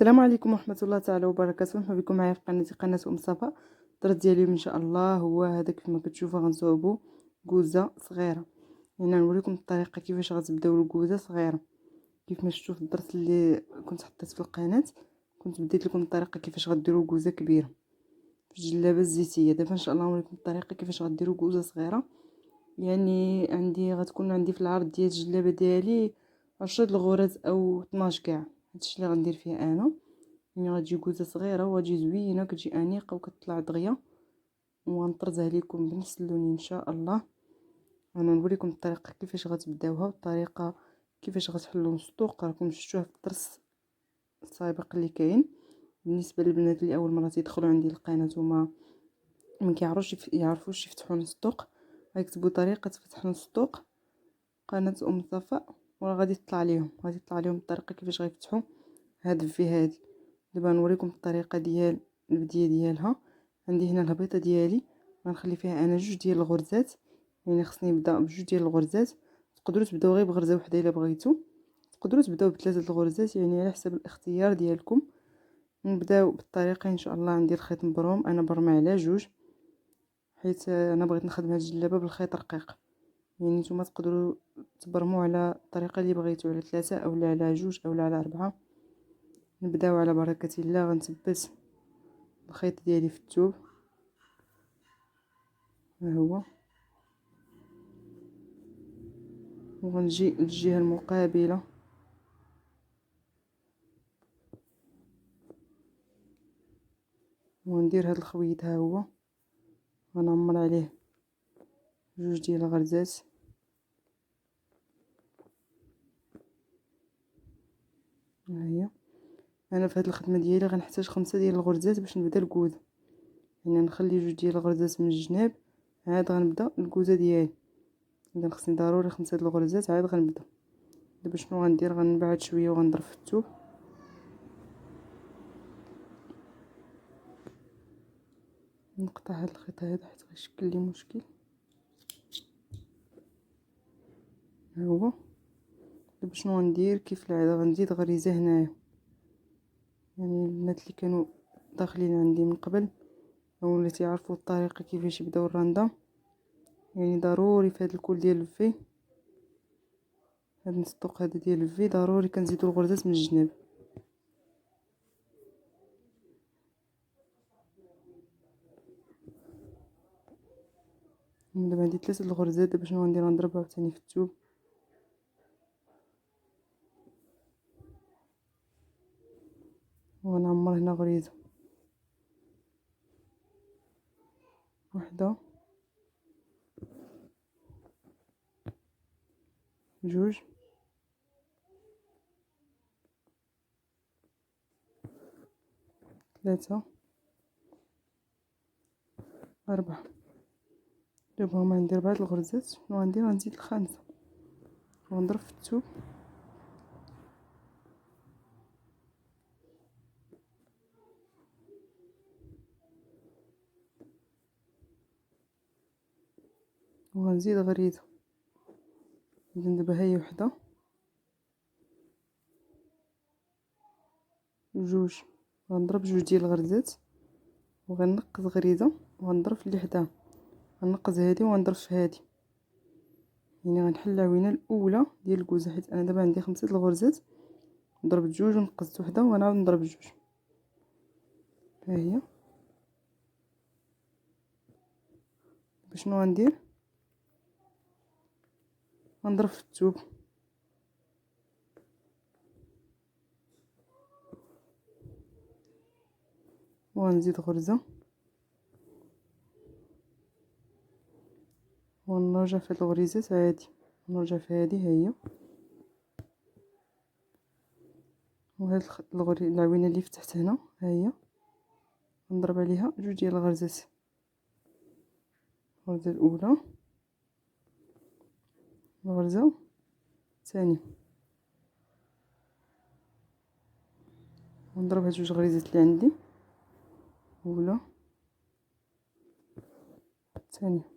السلام عليكم ورحمة الله تعالى وبركاته. مرحبا بكم معايا في قناة ام صفاء. الدرس ديالي اليوم ان شاء الله هو هذا. كيف ما كتشوفوا غنصوبوا كوزه صغيره، يعني نوريكم الطريقه كيفاش غتبداو الكوزه صغيره. كيف ما شفتوا في الدرس اللي كنت حطيت في القناه، كنت بديت لكم الطريقه كيفاش غديروا كوزه كبيره في الجلابه الزيتيه. دابا ان شاء الله نوريكم الطريقه كيفاش غديروا كوزه صغيره. يعني غتكون عندي في العرض ديال الجلابه ديالي 10 الغرز او 12 كاع. هادشي اللي غندير فيه انا. يعني غتجي كوزه صغيره وغتجي زوينه، كتجي انيقه وكتطلع دغيا، وغنطرزها لكم بنفس اللون ان شاء الله. انا نوريكم الطريقه كيفاش غتبداوها والطريقه كيفاش غتحلوا الصدوق. راكم شفتوها في الدرس السابق اللي كاين. بالنسبه للبنات اللي اول مره تيدخلوا عندي القناه وما يعرفوش يفتحوا الصدوق، غيكتبوا طريقه فتح الصدوق قناه ام صفاء، وراه غادي تطلع لهم الطريقه كيفاش غيفتحوا هاد الفي هادي. دابا نوريكم الطريقه ديال البدايه ديالها. عندي هنا الهبيطه ديالي غنخلي فيها انا 2 ديال الغرزات، يعني خصني نبدا ب2 ديال الغرزات. تقدروا تبداو غير بغرزه وحده الا بغيتو، تقدروا تبداو ب3 الغرزات، يعني على حسب الاختيار ديالكم. نبداو بالطريقه ان شاء الله. عندي الخيط مبروم، انا برمي على 2 حيت انا بغيت نخدم هاد الجلابه بالخيط رقيق. يعني نتوما تقدروا تبرموا على الطريقه اللي بغيتو، على 3 او على 2 او على 4. نبداو على بركه الله. غنثبت الخيط ديالي في الثوب، ها هو، وغنجي للجهه المقابله وندير هذا الخويط. ها هو، غنعمر عليه 2 ديال الغرزات. ها هي. انا في هذه الخدمه ديالي غنحتاج 5 ديال الغرزات باش نبدا الكوزه. يعني نخلي 2 ديال الغرزات من الجناب، عاد غنبدا الكوزه ديالي. اذا خصني ضروري 5 ديال الغرزات، عاد غنبدا. دابا شنو غندير؟ غنبعد شويه وغنضرب في الثوب. نقطع هذا الخيط هذا حيت غيشكل لي مشكل. ها هو. دابا شنو غندير؟ كيف العاده غنزيد غريزه هنايا. يعني البنات اللي كانوا داخلين عندي من قبل او اللي تعرفوا الطريقه كيفاش يبداو الرنده، يعني ضروري في هذا الكول ديال الفي، هاد الصدوق هذا ديال الفي، ضروري كنزيدوا الغرزات من الجناب. دابا عندي 3 الغرزات. دابا شنو غندير؟ غنضربها عاوتاني في الثوب وغنعمر هنا غريزه وحده، 2، 3، 4. دابا هما عندي 4 الغرزات. شنو غندير؟ غنزيد الخامسه ونضرب في الثوب وغنزيد غريزه. اذا دابا هي وحده، 2، غنضرب 2 ديال الغرزات وغنقص غريزه وغنضرب في اللي حداها. غنقص هادي وغنضرب في هادي، يعني غنحل العوينه الاولى ديال الكوزه. حيت انا دابا عندي 5 الغرزات، ضربت 2 ونقصت وحده وغنعاود نضرب 2. ها هي. شنو غندير؟ غنضرب في الثوب وغنزيد غرزه ونرجع في هاد الغريزات عادي، نرجع في هادي. ها هي. وهاد العوينه اللي فتحت هنا، ها هي، نضرب عليها 2 ديال الغرزات. الغرزه الاولى، الغرزه الثانيه، ونضرب هاد 2 غريزات اللي عندي، الاولى الثانيه.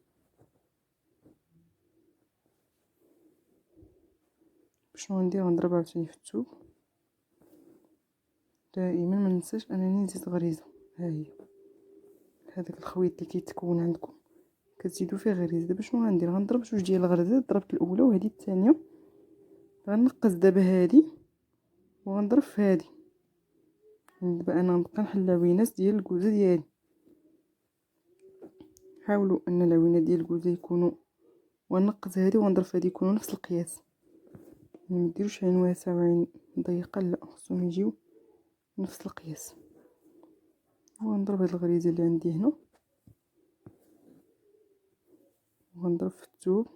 شنو غندير؟ غنضرب عاوتاني في الثوب دائما ما ننساش انني نزيد غريزه. ها هي هذاك الخويط اللي كيتكون عندكم كتزيدوا فيه غريزه. دابا شنو غندير؟ غنضرب جوج ديال الغرزات، ضربت الاولى وهذه الثانيه. غنقص دابا هذه وغنضرب في هذه. دابا انا غنبقى نحل العوينات ديال الكوزه ديالي. حاولوا ان العوينات ديال الكوزه يكونوا، ونقص هذه ونضرب في هذه يكونوا نفس القياس. ما ديروش عين واسعه وعين ضيقه، لا خصهم يجيو نفس القياس. ونضرب هاد الغريزه اللي عندي هنا وغنضرب في الثوب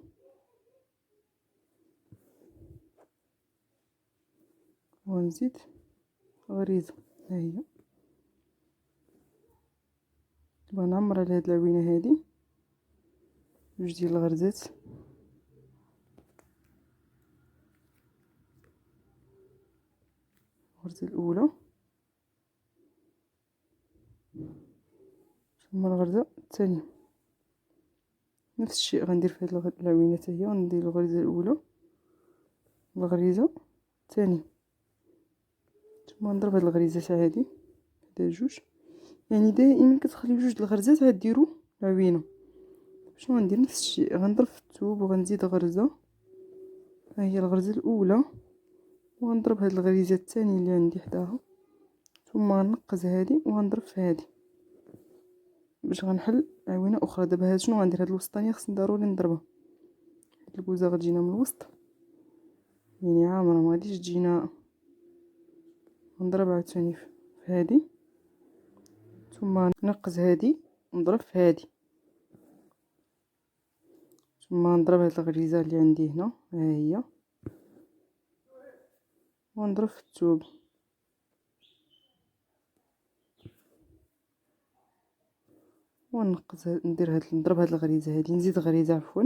ونزيد غريزه. ها هي دابا نعمر على هاد العوينه هادي جوج ديال الغرزات. الغرزه الاولى ثم الغرزه الثانيه. نفس الشيء غندير في هاد العوينه حتى هي. غندير الغرزه الاولى الغريزه الثانيه ثم نضرب هاد الغريزات هادي. هدا جوج، يعني دائما كتخليو جوج الغرزات عاد ديروا العوينه. شنو غندير؟ نفس الشيء غنضرب في الثوب وغنزيد غرزه. ها هي الغرزه الاولى وغنضرب هاد الغريزه الثانيه اللي عندي حداها، ثم غنقز هادي وغنضرب في هادي باش غنحل عوينه اخرى. دابا هاد شنو غندير؟ هاد الوسطانيه خصني ضروري نضربها. هاد الكوزه غتجينا من الوسط، يعني عامره ما غاديش تجينا. غنضرب عاوتاني في هادي ثم نقز هادي ونضرب في هادي ثم نضرب هاد الغريزه اللي عندي هنا. ها هي ونضرب في الثوب ونقز. نضرب هاد الغريزه هادي، نزيد غريزه عفوا،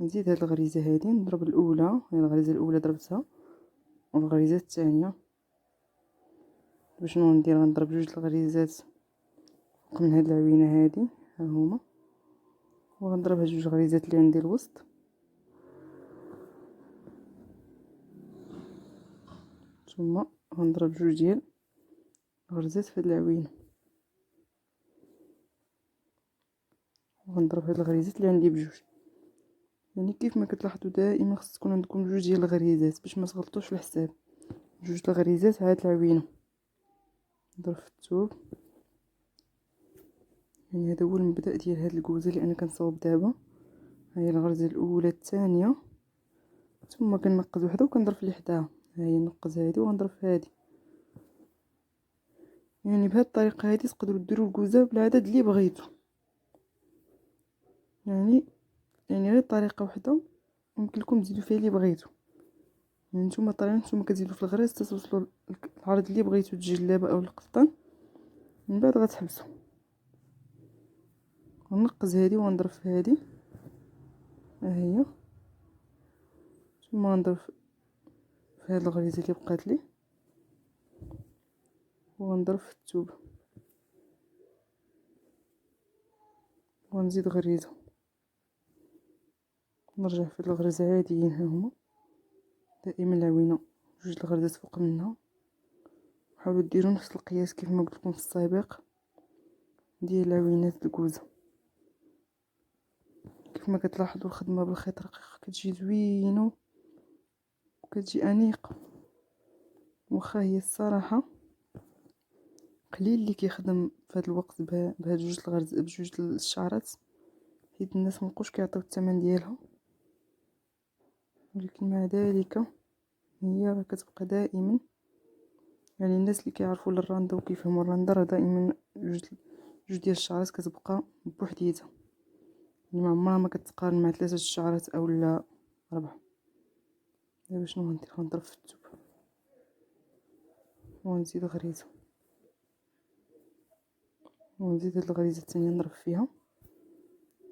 نزيد هاد الغريزه هادي نضرب الاولى. هي الغريزه الاولى ضربتها والغريزه الثانيه. باش شنو ندير؟ غنضرب جوج الغريزات فوق من هاد العوينه هادي ها هما، وغنضرب هاد جوج غريزات اللي عندي الوسط ثم غنضرب جوج ديال الغرزات في هاد العوينه وغنضرب هاد الغريزات اللي عندي بجوج. يعني كيف ما كتلاحظوا دائما خص تكون عندكم جوج ديال الغريزات باش ما تغلطوش في الحساب. جوج الغريزات عاد العوينه. نضرب في الثوب. يعني هذا هو المبدأ ديال هاد الكوزه اللي انا كنصاوب دابا. هاهي الغرزه الاولى الثانيه ثم كنقز وحده وكنضرب في اللي حداها. ها هي نقز هادي وغنضرب في هادي. يعني بهاد الطريقه هادي تقدروا ديروا الكوزه بالعدد اللي بغيتو. يعني غير طريقه وحده يمكن لكم تزيدوا فيها اللي بغيتو. يعني نتوما طالعين نتوما كتزيدوا في الغراز توصلوا العرض اللي بغيتو، الجلابه او القفطان. من بعد غتحبسوا. غنقز هادي وغنضرب في هادي. ها هي ثم غنضرب في هاد الغريزه اللي بقات لي وغنضرب في الثوب ونزيد غريزه. نرجع في الغرزه عاديين ها هما. دائما العوينه جوج الغرزات فوق منها. حاولوا ديروا نفس القياس كيف ما قلت لكم في السابق ديال العوينات الكوزه. كيف ما كتلاحظوا الخدمه بالخيط رقيق كتجي زوينه وكتجي انيقه. واخا هي الصراحه قليل اللي كيخدم في هذا الوقت بهاد جوج الغرز بجوج الشعرات، حيت الناس مابقوش كيعطيو الثمن ديالها. ولكن مع ذلك هي راه كتبقى دائما. يعني الناس اللي كيعرفوا الراندا وكيفهموا الراندا راه دائما جوج ديال الشعرات كتبقى بوحديتها. يعني ما عمرها ما كتقارن مع 3 الشعرات او لا 4. دابا شنو غندير؟ غنضرب في الثوب ونزيد غريزه ونزيد هاد الغريزه الثانيه نضرب فيها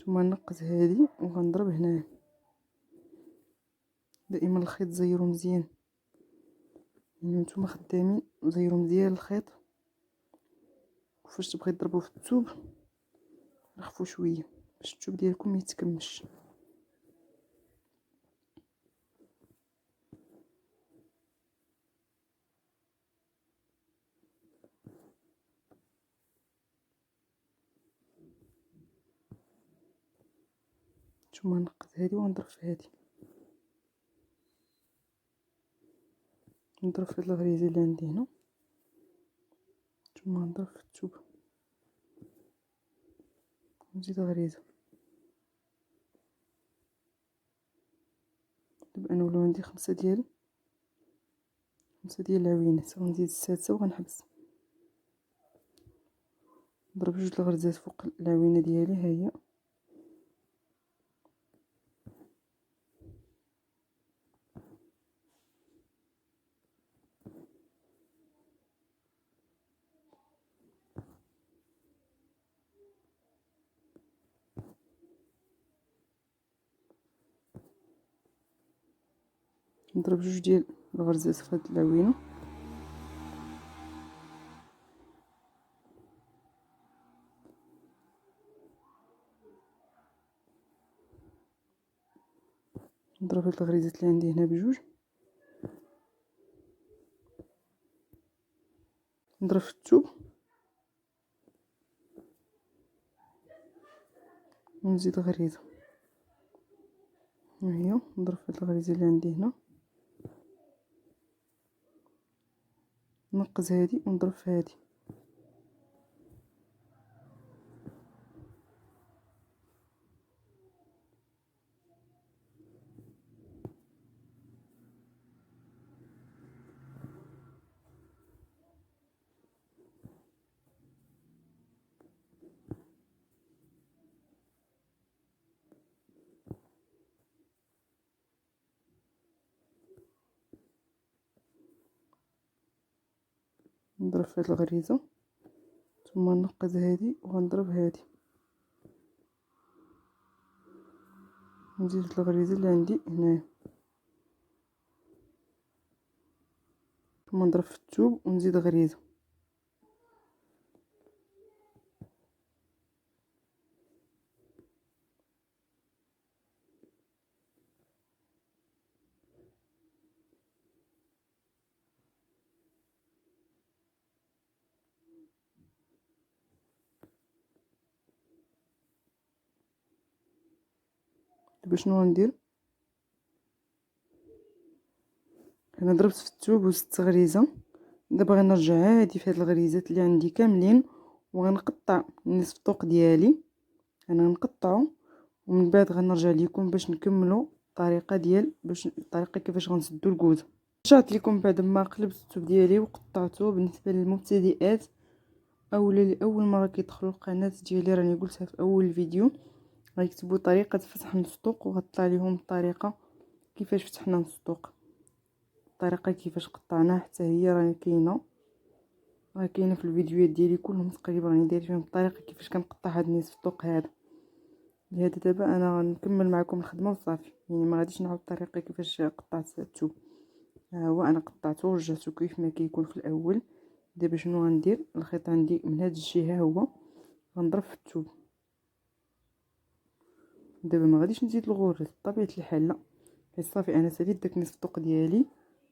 ثم نقز هادي وغنضرب هنايا. دائما الخيط زيرو مزيان. يعني نتوما خدامين زيرو مزيان الخيط، وفاش تبغي تضربوه في الثوب رخفوا شويه باش الثوب ديالكم يتكمش. ثم نقص هذه ونضرب في هذه، نضرب في هاد الغريزه اللي عندي هنا، ثم نضرب في الثوب ونزيد غريزه. دابا انا ولاو عندي 5 ديال العوينات، غنزيد السادسه وغنحبس. نضرب جوج الغرزات فوق العوينه ديالي، ها هي نضرب جوج ديال الغرزات في هاد العوينه، نضرب هاد الغريزات اللي عندي هنا بجوج، نضرب في الثوب ونزيد غريزه، ها هي نضرب في هاد الغريزه اللي عندي هنا، نقز هادي ونضرب في هادي، نضرب في هاد الغريزه، ثم نقز هادي وغنضرب هادي، نزيد الغريزه اللي عندي هنايا، ثم نضرب في الثوب ونزيد غريزه. دابا شنو غندير؟ انا ضربت في الثوب وزدت غريزه، دابا غنرجع عادي في هاد الغريزات اللي عندي كاملين وغنقطع نصف الطوق ديالي، انا غنقطعو ومن بعد غنرجع لكم باش نكملوا الطريقه كيفاش غنسدوا الكوزه. رجعت لكم بعد ما قلبت الثوب ديالي وقطعته. بالنسبه للمبتدئات او لاول مره كيدخلوا القناه ديالي، راني قلتها في اول الفيديو، غيكتبوا طريقه فتح نص وغتطلع لهم الطريقه كيفاش فتحنا نص، الطريقه كيفاش قطعناه حتى هي راه كاينه في الفيديوهات ديالي كلهم تقريبا، راني داير فيهم الطريقه كيفاش كنقطع هاد نصف الطوق هذا. لهذا دابا انا غنكمل معكم الخدمه وصافي، يعني ما غاديش نعاود الطريقه كيفاش قطعت الثوب. ها هو انا قطعته ورجعته كيف ما كيكون في الاول. دابا شنو غندير؟ الخيط عندي من هاد الجهه، هو غنضرب في الثوب. دابا ما غاديش نزيد الغرز بطبيعه الحال، لا، حيت صافي انا ساليت داك نصف الطوق ديالي،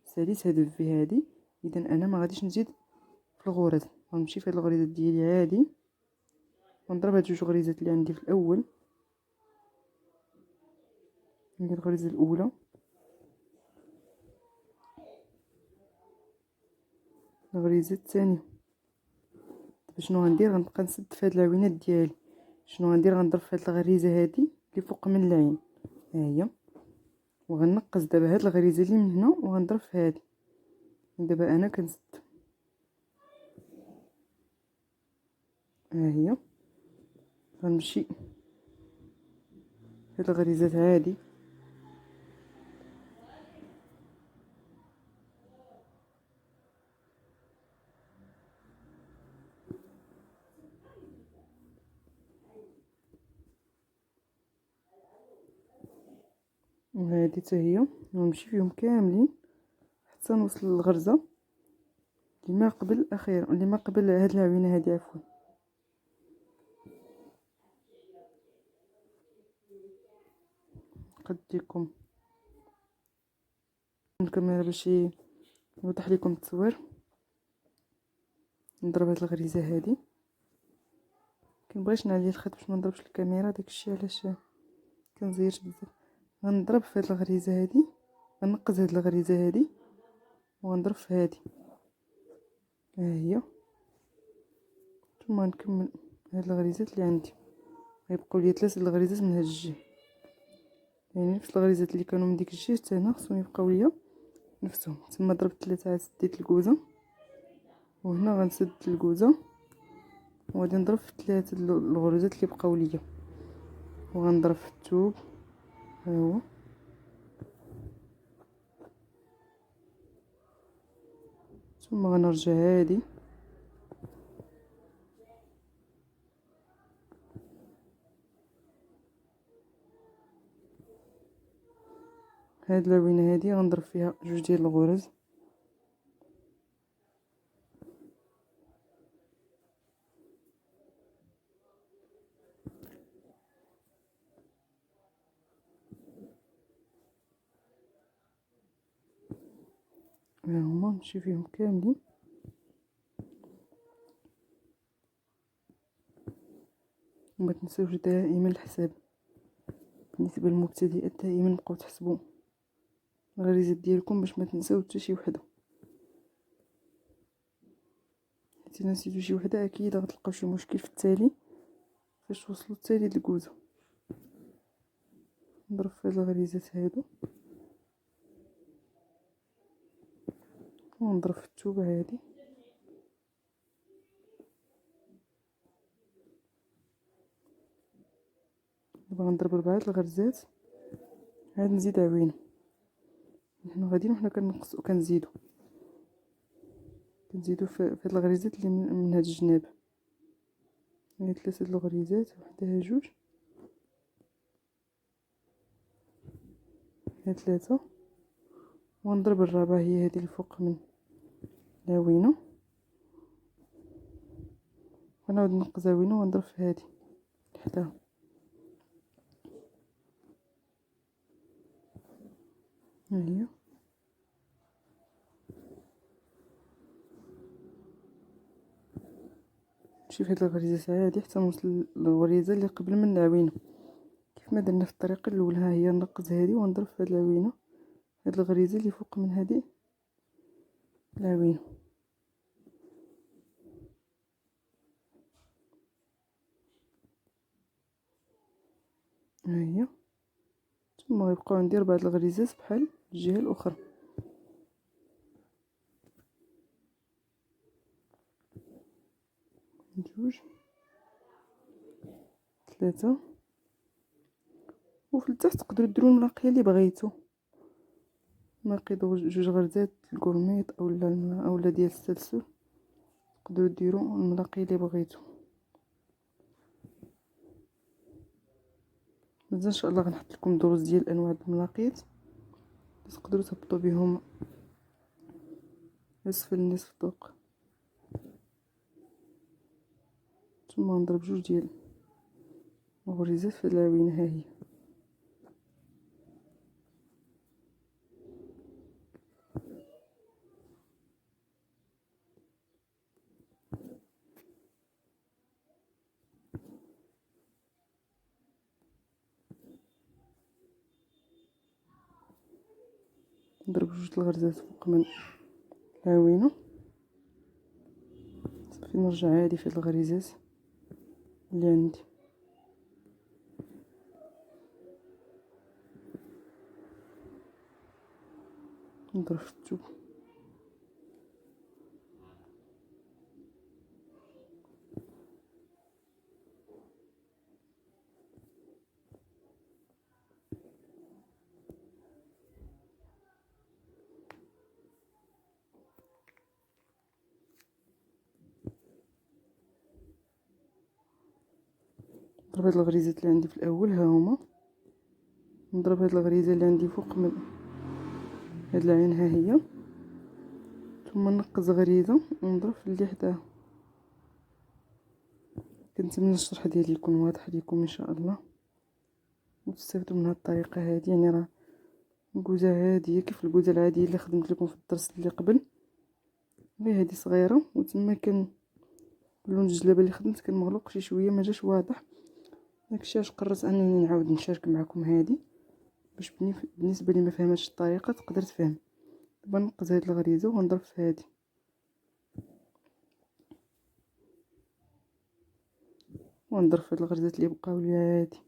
ساليت هاد في هادي، اذا انا ما غاديش نزيد في الغرز، غنمشي في هاد الغريزات ديالي عادي ونضرب هاد جوج غريزات اللي عندي في الاول. ندير الغريزه الاولى، الغريزه الثانيه. دابا شنو غندير؟ غنبقى نسد في هاد العوينات ديالي. شنو غندير؟ غنضرب في هاد الغريزه هادي اللي فوق من العين، ها هي، وغنقص دابا هاد الغريزه اللي من هنا وغنضرب في هادي. دابا انا كنسد، ها هي، غنمشي هاد الغريزات عادي، وهادي حتى هي، ونمشي فيهم كاملين حتى نوصل للغرزه اللي ما قبل الاخيره، اللي ما قبل هاد العوينه هادي، عفوا. قد لكم الكاميرا باش يوضح لكم التصوير. نضرب هاد الغريزه هادي، كنبغيش نعلي الخيط باش ما نضربش الكاميرا، داكشي علاش كنزيرش بزاف. غنضرب في هاد الغريزه هادي، غنقز هاد الغريزه هادي وغنضرب في هادي، ها هي. ثم نكمل هاد الغريزات اللي عندي، غيبقاو لي 3 الغريزات من هاد الجهه، يعني نفس الغريزات اللي كانوا من ديك الجهه حتى هنا خصهم يبقاو ليا نفسهم. تما ضربت 3 عاد سديت الكوزه، وهنا غنسد الكوزه وغادي نضرب في 3 الغرزات اللي بقاو ليا، وغنضرب في الثوب، ها هو. ثم غنرجع هادي هاد اللوينه هادي غنضرب فيها 2 ديال الغرز، ها هما نمشي فيهم كاملين. وما تنساوش دائما الحساب بالنسبه للمبتدئات، دائما بقاو تحسبوا الغريزات ديالكم باش ما تنساو حتى شي وحده، حيت الا نسيتو شي وحده اكيد غتلقاو شي مشكل في التالي فاش توصلوا التالي للكوزه. نضرب في هاد الغريزات هادو ونضرب في الثوب عادي، دابا غنضرب 4 الغرزات، عاد نزيد عوينه. حنا غاديين وحنا كنقصو كنزيدو في هاد الغريزات اللي من هاد الجناب، هي 3 الغريزات، وحده 2 ها 3، ونضرب الرابعه هي هذه اللي فوق من العوينه، ونعاود نقز عوينه ونضرب في هذه حداها، ها هي. نمشي في هاد الغريزات عادي حتى نوصل للغريزه اللي قبل من العوينه، كيف ما درنا في الطريقه الاولى. ها هي نقز هذه ونضرب في هاد العوينه، هاد الغريزه اللي فوق من هذه العوينه، ها هي. ثم غيبقاو عندي 4 الغريزات بحال الجهه الاخرى، 2 3. وفي التحت تقدروا ديروا المراقيه اللي بغيتو، مراقي 2 غرزات الكورميط اولا ديال السلسل، تقدروا ديروا المراقي اللي بغيتو. مازال ان شاء الله غنحط لكم دروس ديال انواع المراقيت تقدروا تهبطوا بهم اسفل نصف الذوق. ثم نضرب 2 ديال الغريزات في العوينه، ها هي. نضرب 2 الغرزات فوق من العوينه، صافي نرجع عادي في الغريزات اللي عندي، نضرب في الثوب، نضرب هاد الغريزات اللي عندي في الاول، ها هما. نضرب هاد الغريزه اللي عندي فوق من هاد العين، ها هي. ثم نقز غريزه ونضرب في اللي حداها. كنتمنى الشرح ديالي يكون واضح ليكم ان شاء الله وتستافدوا من هاد الطريقه هذه. يعني راه الكوزه عاديه كيف الكوزه العاديه اللي خدمت لكم في الدرس اللي قبل، غير هذه صغيره. وتما كان اللون الجلابه اللي خدمت كان مغلوق شي شويه، ما جاش واضح، داكشي علاش قررت انني نعاود نشارك معكم هذه باش بالنسبه لي ما فهمتش الطريقه تقدر تفهم. دابا نقز هاد الغريزه ونضرب في هذه ونضرب في هاد الغرزات اللي بقاو لي هادي.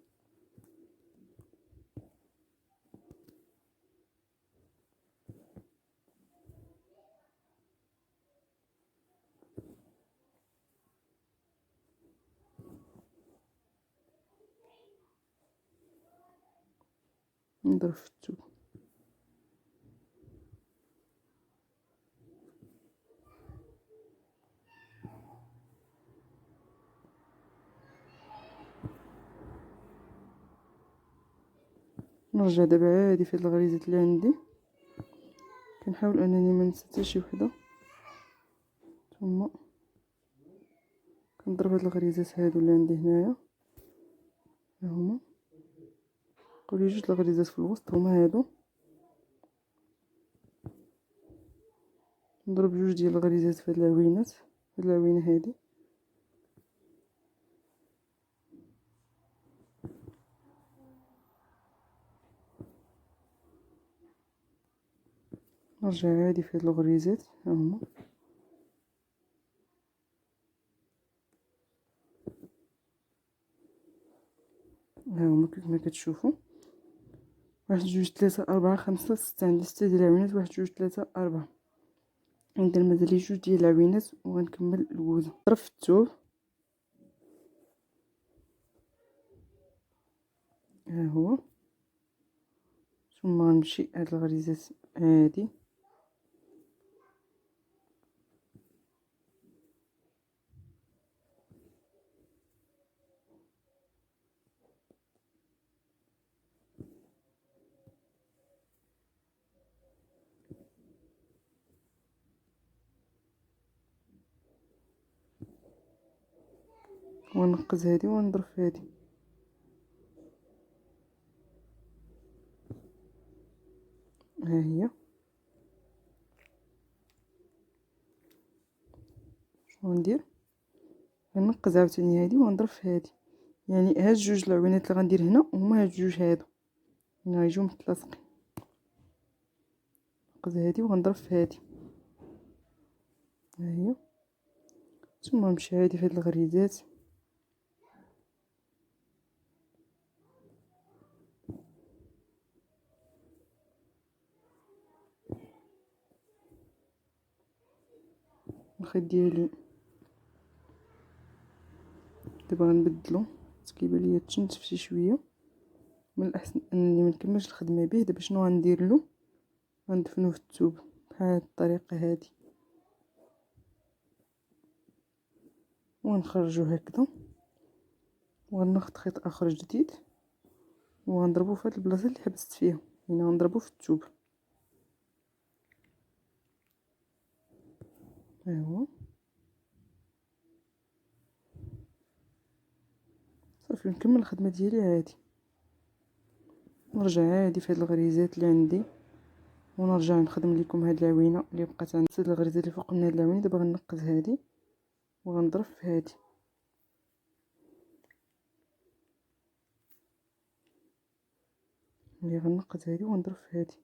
نضرب في الثوب نرجع دابا عادي في هاد الغريزات اللي عندي، كنحاول انني ما ننسى حتى شي وحده، ثم كنضرب هاد الغريزات هادو اللي عندي هنايا. ها هما بقاولي جوج الغريزات في الوسط هما هادو، نضرب جوج ديال الغريزات في هاد العوينات، هاد العوينه هادي نرجع عادي في هاد الغريزات. ها هما كيف ما كتشوفوا، واحد جوج ثلاثة أربعة خمسة ستة، عندي ستة ديال العوينات، واحد جوج ثلاثة أربعة، عندنا مازال لي جوج ديال العوينات وغنكمل الكوزه. نضرب في الثوب، ها هو، ثم غنمشي هاد الغريزات عادي ونقز هادي ونضرب في هادي. ها هي شنو ندير، غنقز عاوتاني هادي ونضرب في هادي، يعني هاد جوج العوينات اللي غندير هنا هما هاد جوج هادو هنا غيجيو متلاصقين. نقز هادي وغنضرب في هادي، ها هي، ثم نمشي عادي في هاد الغريزات الخيط ديالي. دابا غنبدلو، كيبان ليا تشنت شي شويه، من الاحسن انني منكملش الخدمه به. دابا شنو غندير له، غندفنو في الثوب بحال هاد الطريقه هادي ونخرجو هكذا، وغناخد خيط اخر جديد وغنضربو في هاد البلاصه اللي حبست فيها، هنا غنضربو في الثوب. ها هو صافي، نكمل الخدمه ديالي عادي، نرجع عادي في هاد الغريزات اللي عندي ونرجع نخدم لكم هاد العوينه اللي بقات عندي. هاد الغريزه اللي فوق من هاد العوينه دابا غنقز هادي وغنضرب في هادي، اللي غنقز هادي ونضرب في هادي.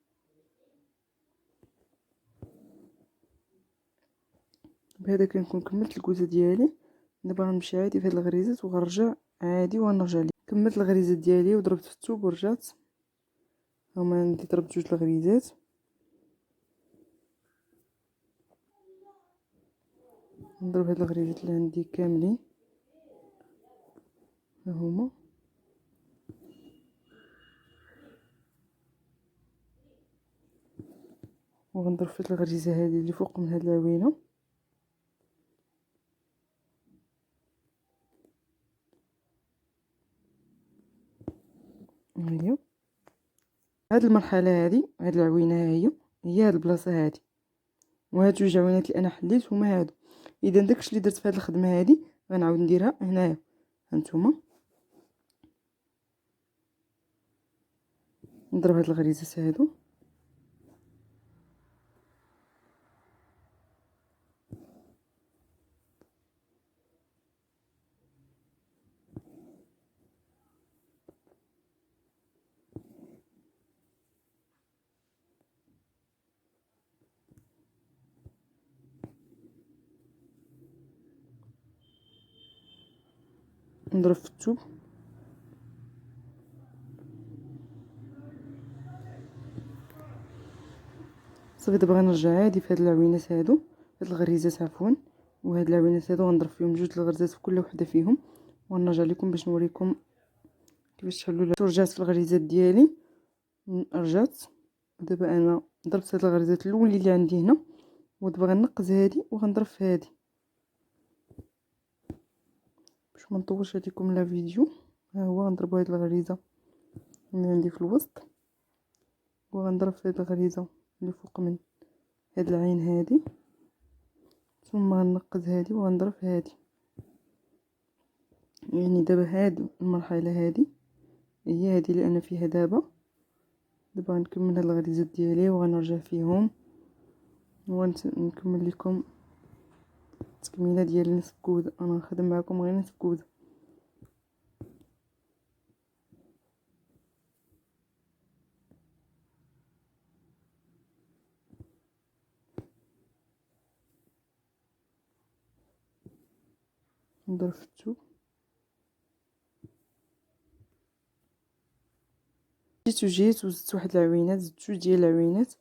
بهذا كنكون كملت الكوزه ديالي. دابا غنمشي عادي في هاد الغريزات وغنرجع عادي ونرجع لي. كملت الغريزات ديالي وضربت في الثوب ورجعت، هما عندي ضربت جوج الغريزات، نضرب هاد الغريزات اللي عندي كاملين. ها هما وغنضرب في هاد الغريزه هذه اللي فوق من هاد العوينه، هي هاد المرحله هادي. هاد العوينه هي هاد البلاصه هادي، وهاد جوج عوينات اللي انا حليت هما هادو. اذا داكشي اللي درت في هاد الخدمه هادي غنعاود نديرها هنايا. هانتوما نضرب هاد الغريزات هادو نضرب في الثوب. صافي دابا غنرجع عادي في هاد العوينات هادو، هاد الغريزات عفوا، وهاد العوينات هادو غنضرب فيهم جوج الغرزات في كل وحده فيهم، ونرجع لكم باش نوريكم كيفاش تحلوا. رجعت في الغريزات ديالي، رجعت دابا انا ضربت هاد الغرزات الاولين اللي عندي هنا، ودابا غنقز هادي وغنضرب في هادي باش ما نطولش عليكم لا فيديو. ها هو غنضرب هاد الغريزه اللي عندي في الوسط، وغنضرب في هاد الغريزه اللي فوق من هاد العين هادي، ثم غنقز هادي وغنضرب في هادي. يعني دابا هاد المرحله هادي هي هادي اللي انا فيها دابا. دابا غنكمل هاد الغريزات ديالي وغنرجع فيهم ونكمل لكم التكميله ديال نصف كوده. انا نخدم معكم غير نصف كوده. نضرب في الثوب. جيت وزدت واحد العوينات، زدت جوج ديال العوينات.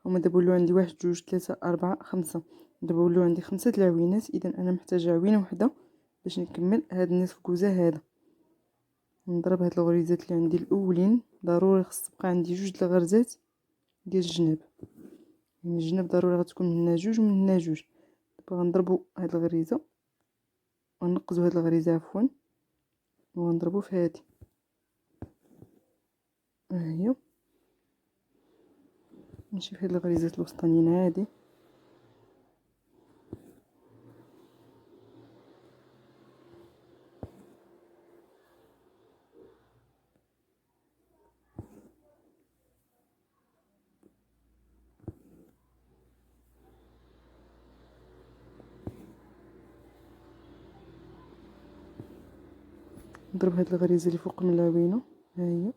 هما دابا ولاو عندي واحد جوج ثلاثة أربعة خمسة، دابا ولاو عندي خمسة د العوينات. اذا انا محتاجه عوينه وحده باش نكمل هاد النصف كوزه هذا. نضرب هاد الغريزات اللي عندي الاولين، ضروري خص تبقى عندي جوج د الغرزات ديال الجناب، يعني الجناب ضروري غتكون من هنا جوج ومن هنا جوج. دابا غنضربوا هاد الغريزه ونقزوا هاد الغريزه عفوا، وغنضربوا في هادي. ها هي نمشي في هاد الغريزات الوسطانيين عادي. نضرب هاد الغريزه اللي فوق من العوينه. ها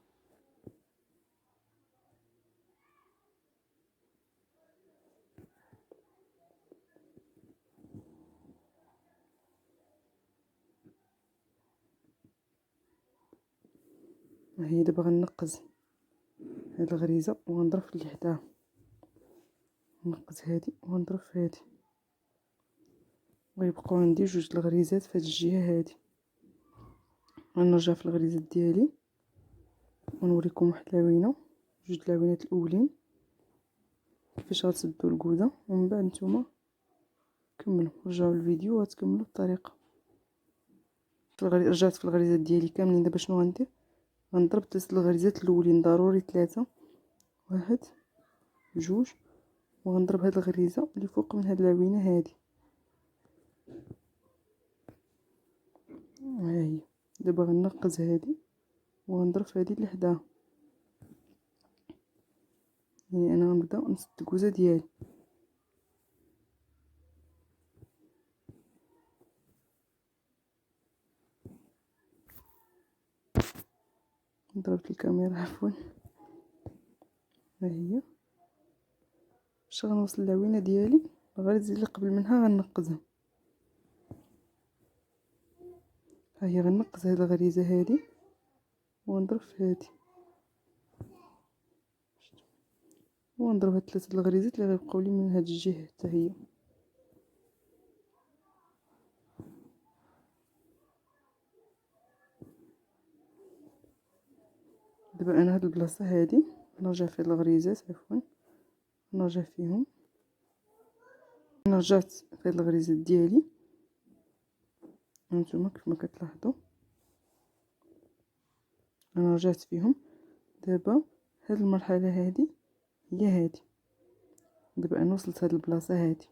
هي دابا غنقز هاد الغريزه وغنضرب في اللي حداها. نقز هادي وغنضرب في هادي، ويبقاو عندي جوج الغريزات في هاد الجهه هادي. غنرجع في الغريزات ديالي ونوريكم واحد العوينه، جوج العوينات الاولين كيفاش غتسدوا الكوزه، ومن بعد نتوما كملوا رجعوا الفيديو وغتكملوا الطريقه. رجعت في الغريزات ديالي كاملين. دابا شنو غندير؟ غنضرب ثلاثه الغريزات الاولين، ضروري ثلاثه، واحد جوج، وغنضرب هاد الغريزه اللي فوق من هاد العوينه هادي. ها هي دابا غنقز هادي وغنضرب في هادي اللي حداها. يعني انا غنبدا نسد الكوزه ديالي. ضربت الكاميرا عفوا. ها هي باش غنوصل العوينه ديالي، الغريزه اللي قبل منها غنقزها. ها هي غنقز هاد الغريزه هادي ونضرب في هادي، ونضرب هاد ثلاثه الغريزات اللي غيبقاو لي من هاد الجهه حتى هي. دابا انا هاد البلاصه هادي نرجع في الغريزات عفوا، نرجع فيهم. انا رجعت في هاد الغريزات ديالي، هانتوما كيف ما كتلاحظوا انا رجعت فيهم. دابا هاد المرحله هادي هي هادي. دابا انا وصلت هاد البلاصه هادي،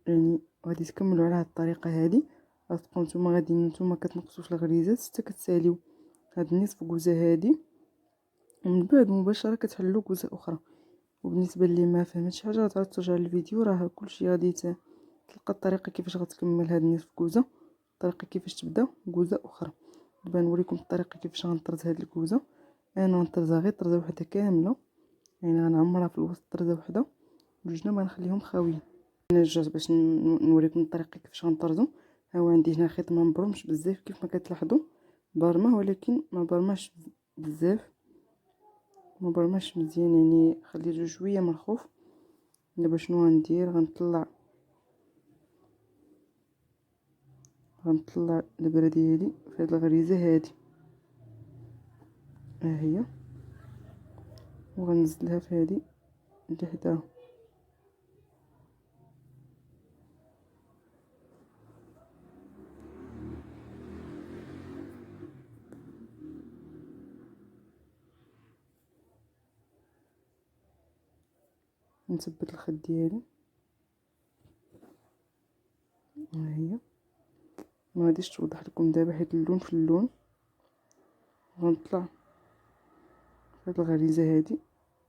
يعني غادي تكملوا على هاد الطريقه هادي. غتبقاو نتوما غاديين نتوما كتنقصوا في الغريزات حتى كتساليو هاد النصف كوزه هادي، ومن بعد مباشره كتحلوا كوزه اخرى. وبالنسبه اللي ما فهمتش حاجه غتعاود ترجع للفيديو، راه كلشي غادي تلقى الطريقه كيفاش غتكمل هاد النصف كوزه، الطريقه كيفاش تبدا كوزه اخرى. دابا نوريكم الطريقه كيفاش غنطرز هاد الكوزه. انا غنطرزها غير طرزه وحده كامله، يعني غنعمرها في الوسط طرزه وحده، والجناب غنخليهم خاويين. انا رجعت باش نوريكم الطريقه كيفاش غنطرزو. ها هو عندي هنا خيط ما مبرومش بزاف كيف ما كتلاحظوا، برمه ولكن ما برماش بزاف، ما برماش مزيان، يعني خليته شويه مرخوف. دابا شنو غندير؟ غنطلع الابره ديالي في هاد الغريزه هادي، ها هي، وغنزلها في هادي لحداها. نثبت الخيط ديالي، ها هي. ما غاديش توضح لكم دابا حيت اللون في اللون. غنطلع في هاد الغريزه هادي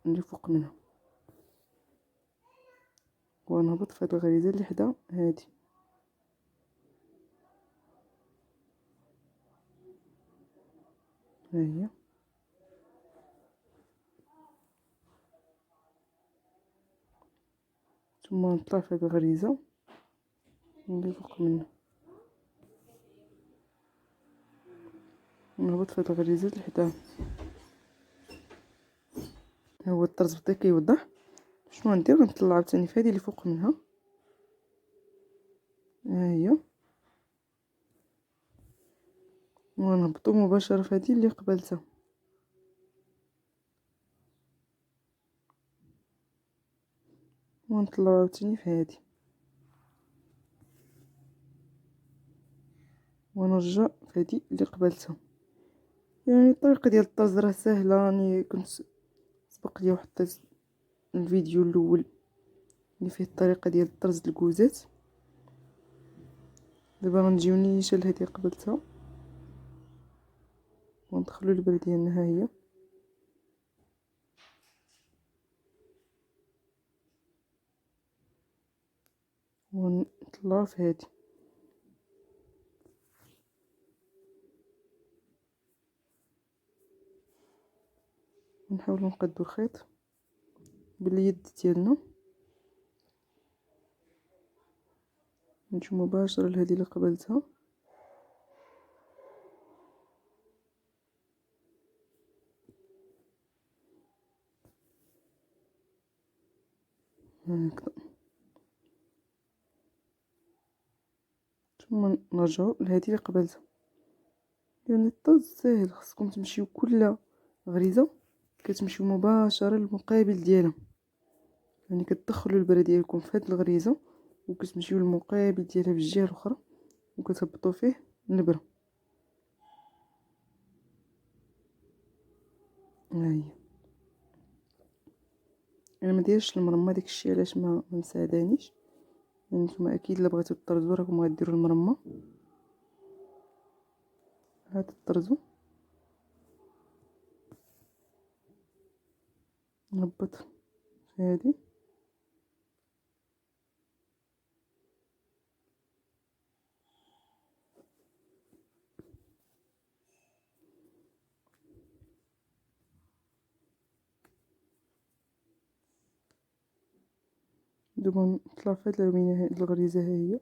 اللي فوق منها، ونهبط في هاد الغريزه اللي حدا هادي، ها هي. ثم نطلع في هاد الغريزه اللي فوق منها، ونهبط في هاد الغريزه اللي حداها. ها هو الطرز بدا كيوضح. شنو غندير؟ غنطلع عاوتاني في هادي اللي فوق منها، ها هي، ونهبطو مباشره في هادي اللي قبلتها، ونطلعو عاوتاني في هادي، ونرجع في هادي اللي قبلتها. يعني الطريقه ديال الطرز راه سهله، راني كنت سبق لي وحطيت الفيديو الاول اللي فيه الطريقه ديال طرز الكوزات. دابا غنجيو نيشان لهادي قبلتها، وندخلو البره ديالنا، ها هي، ونطلعو في هادي، ونحاولو نقادو الخيط باليد ديالنا، نمشيو مباشره لهادي اللي قبلتها، هكذا. ثم نرجعو لهادي اللي قبلتها. يعني الطرز ساهل، خصكم تمشيو كل غريزه كتمشيو مباشره للمقابل ديالها، يعني كتدخلوا البره ديالكم في هاد الغريزه وكتمشيو للمقابل ديالها في الجهه الاخرى، وكتهبطوا فيه الابره، ها هي. انا ما دايرش المرمى، داكشي علاش ما مساعدانيش. يعني نتوما اكيد الا بغيتو تطرزوا راكم غديروا المرمى. هاد الطرزو نهبط في هادي، دوبا نطلع في هاد العوينه، هاد الغريزه ها هي،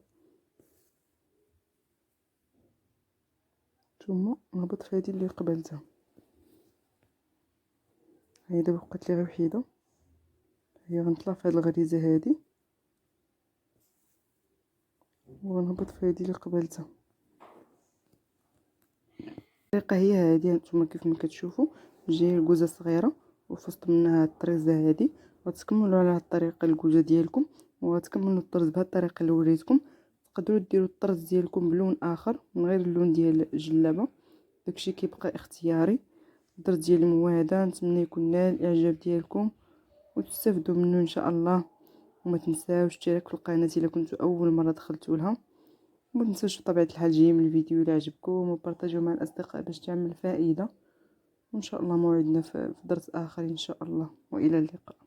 ثم نهبط في هادي اللي قبلتها. هي دابا بقات لي غير وحيده، هي غنطلع في هاد الغريزه هادي، ونهبط في هادي اللي قبلتها. الطريقه هي هادي، نتوما كيف ما كتشوفوا جايه الكوزه صغيره وفي وسط منها الطريزه هادي. غتكملوا على هاد الطريقه الكوزه ديالكم، وغتكملوا الطرز بهاد الطريقه اللي وريتكم. تقدروا ديروا الطرز ديالكم بلون اخر من غير اللون ديال الجلابه، داكشي كيبقى اختياري. الدرس ديالي مواعده، نتمنى يكون نال الاعجاب ديالكم وتستافدوا منه ان شاء الله. وما تنساوش الاشتراك في القناه الا كنتوا اول مره دخلتوا لها، وما تنسوش بطبيعه الحال جيم الفيديو الا عجبكم وبارطاجيوه مع الاصدقاء باش تعمل فائده. وان شاء الله موعدنا في درس اخر ان شاء الله، والى اللقاء.